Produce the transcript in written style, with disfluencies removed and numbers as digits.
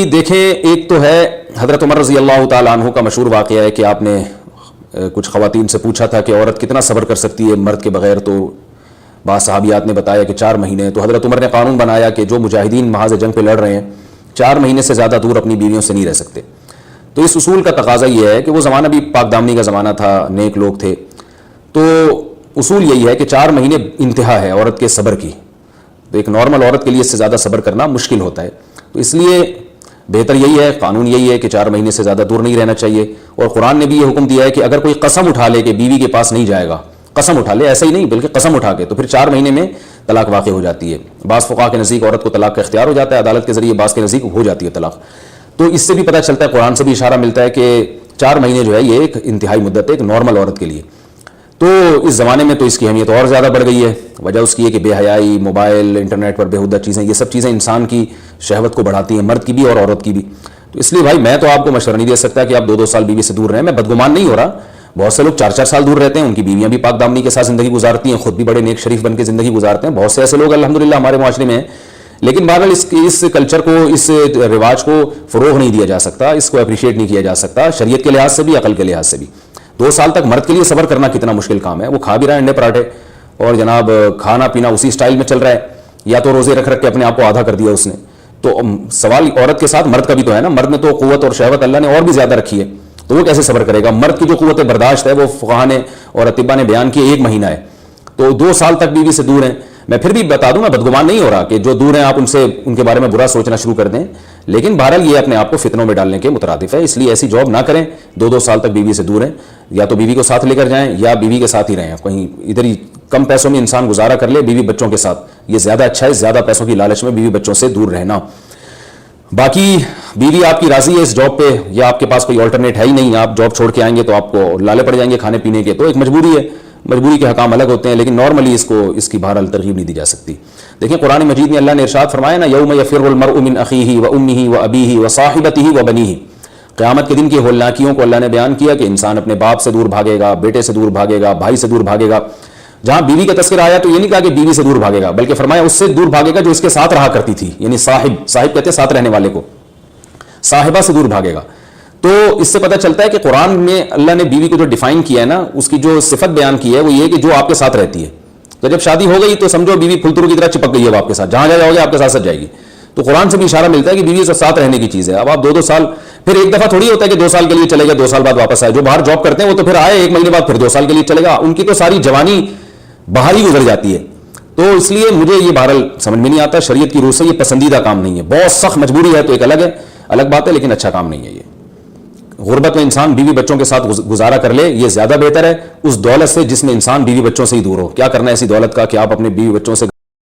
دیکھیں، ایک تو ہے حضرت عمر رضی اللہ تعالیٰ عنہ کا مشہور واقعہ ہے کہ آپ نے کچھ خواتین سے پوچھا تھا کہ عورت کتنا صبر کر سکتی ہے مرد کے بغیر، تو بعض صحابیات نے بتایا کہ 4 مہینے. تو حضرت عمر نے قانون بنایا کہ جو مجاہدین محاذ جنگ پہ لڑ رہے ہیں 4 مہینے سے زیادہ دور اپنی بیویوں سے نہیں رہ سکتے. تو اس اصول کا تقاضا یہ ہے کہ وہ زمانہ بھی پاک دامنی کا زمانہ تھا، نیک لوگ تھے، تو اصول یہی ہے کہ 4 مہینے انتہا ہے عورت کے صبر کی. تو ایک نارمل عورت کے لیے اس سے زیادہ صبر کرنا مشکل ہوتا ہے، تو اس لیے بہتر یہی ہے، قانون یہی ہے کہ 4 مہینے سے زیادہ دور نہیں رہنا چاہیے. اور قرآن نے بھی یہ حکم دیا ہے کہ اگر کوئی قسم اٹھا لے کہ بیوی کے پاس نہیں جائے گا، قسم اٹھا لے، ایسا ہی نہیں بلکہ قسم اٹھا کے، تو پھر 4 مہینے میں طلاق واقع ہو جاتی ہے. بعض فقہا کے نزدیک عورت کو طلاق کا اختیار ہو جاتا ہے عدالت کے ذریعے، بعض کے نزدیک ہو جاتی ہے طلاق. تو اس سے بھی پتہ چلتا ہے، قرآن سے بھی اشارہ ملتا ہے کہ 4 مہینے جو ہے یہ ایک انتہائی مدت ہے ایک نارمل عورت کے لیے. تو اس زمانے میں تو اس کی اہمیت اور زیادہ بڑھ گئی ہے. وجہ اس کی ہے کہ بے حیائی، موبائل، انٹرنیٹ پر بےہودہ چیزیں، یہ سب چیزیں انسان کی شہوت کو بڑھاتی ہیں، مرد کی بھی اور عورت کی بھی. تو اس لیے بھائی میں تو آپ کو مشورہ نہیں دے سکتا کہ آپ 2 سال بیوی سے دور رہیں. میں بدگمان نہیں ہو رہا، بہت سے لوگ 4 سال دور رہتے ہیں، ان کی بیویاں بھی پاک دامنی کے ساتھ زندگی گزارتی ہیں، خود بھی بڑے نیک شریف بن کے زندگی گزارتے ہیں. بہت سے ایسے لوگ الحمدللہ ہمارے معاشرے میں ہیں. لیکن بہرحال اس کلچر کو، اس رواج کو فروغ نہیں دیا جا سکتا، اس کو اپریشیٹ نہیں کیا جا سکتا شریعت کے لحاظ سے بھی، عقل کے لحاظ سے بھی. 2 سال تک مرد کے لیے صبر کرنا کتنا مشکل کام ہے. وہ کھا بھی رہا ہے انڈے پراٹھے اور جناب کھانا پینا اسی سٹائل میں چل رہا ہے، یا تو روزے رکھ کے اپنے آپ کو آدھا کر دیا اس نے. تو سوال عورت کے ساتھ مرد کا بھی تو ہے نا. مرد میں تو قوت اور شہوت اللہ نے اور بھی زیادہ رکھی ہے، تو وہ کیسے صبر کرے گا؟ مرد کی جو قوت برداشت ہے وہ فقہا نے اور اطباء نے بیان کی 1 مہینہ ہے. تو 2 سال تک بیوی سے دور ہیں. میں پھر بھی بتا دوں، میں بدگمان نہیں ہو رہا کہ جو دور ہیں آپ ان کے بارے میں برا سوچنا شروع کر دیں، لیکن بہرحال یہ اپنے آپ کو فتنوں میں ڈالنے کے مترادف ہے. اس لیے ایسی جاب نہ کریں. 2 سال تک بیوی سے دور ہیں، یا تو بیوی کو ساتھ لے کر جائیں یا بیوی کے ساتھ ہی رہیں. کہیں ادھر ہی کم پیسوں میں انسان گزارا کر لے بیوی بچوں کے ساتھ، یہ زیادہ اچھا ہے. زیادہ پیسوں کی لالچ میں بیوی بچوں سے دور رہنا. باقی بیوی آپ کی راضی ہے اس جاب پہ، یا آپ کے پاس کوئی آلٹرنیٹ ہے ہی نہیں، آپ جاب چھوڑ کے آئیں گے تو آپ کو لالے پڑ جائیں گے کھانے پینے کے، تو ایک مجبوری ہے. مجبوری کے حکام الگ ہوتے ہیں، لیکن نارملی اس کی بہرحال ترغیب نہیں دی جا سکتی. دیکھیں قرآن مجید میں اللہ نے ارشاد فرمایا نا، یوم یفر المرء من اخیہ وامہ وابیہ وصاحبتہ وبنیہ. قیامت کے دن کی ہولناکیوں کو اللہ نے بیان کیا کہ انسان اپنے باپ سے دور بھاگے گا، بیٹے سے دور بھاگے گا، بھائی سے دور بھاگے گا. جہاں بیوی کا تذکرہ آیا تو یہ نہیں کہا کہ بیوی سے دور بھاگے گا، بلکہ فرمایا اس سے دور بھاگے گا جو اس کے ساتھ رہا کرتی تھی. یعنی صاحب کہتے ہیں ساتھ رہنے والے کو، صاحبہ سے دور بھاگے گا. تو اس سے پتہ چلتا ہے کہ قرآن میں اللہ نے بیوی کو جو ڈیفائن کیا ہے نا، اس کی جو صفت بیان کی ہے وہ یہ کہ جو آپ کے ساتھ رہتی ہے. تو جب شادی ہو گئی تو سمجھو بیوی پھلترو کی طرح چپک گئی ہے آپ کے ساتھ، جہاں جاؤ گے آپ کے ساتھ جائے گی. تو قرآن سے بھی اشارہ ملتا ہے کہ بیوی سے ساتھ رہنے کی چیز ہے. اب آپ 2 سال، پھر ایک دفعہ تھوڑی ہوتا ہے کہ 2 سال کے لیے چلے گا 2 سال بعد واپس آئے. جو باہر جاب کرتے ہیں وہ تو پھر آئے 1 مہینے بعد پھر 2 سال کے لیے چلے گا. ان کی تو ساری جوانی باہر ہی گزر جاتی ہے. تو اس لیے مجھے یہ بہرحال سمجھ میں نہیں آتا. شریعت کی روح سے یہ پسندیدہ کام نہیں ہے. بہت سخت مجبوری ہے تو ایک الگ بات ہے، لیکن اچھا کام نہیں ہے. یہ غربت میں انسان بیوی بچوں کے ساتھ گزارا کر لے، یہ زیادہ بہتر ہے اس دولت سے جس میں انسان بیوی بچوں سے ہی دور ہو. کیا کرنا ہے ایسی دولت کا کہ آپ اپنے بیوی بچوں سے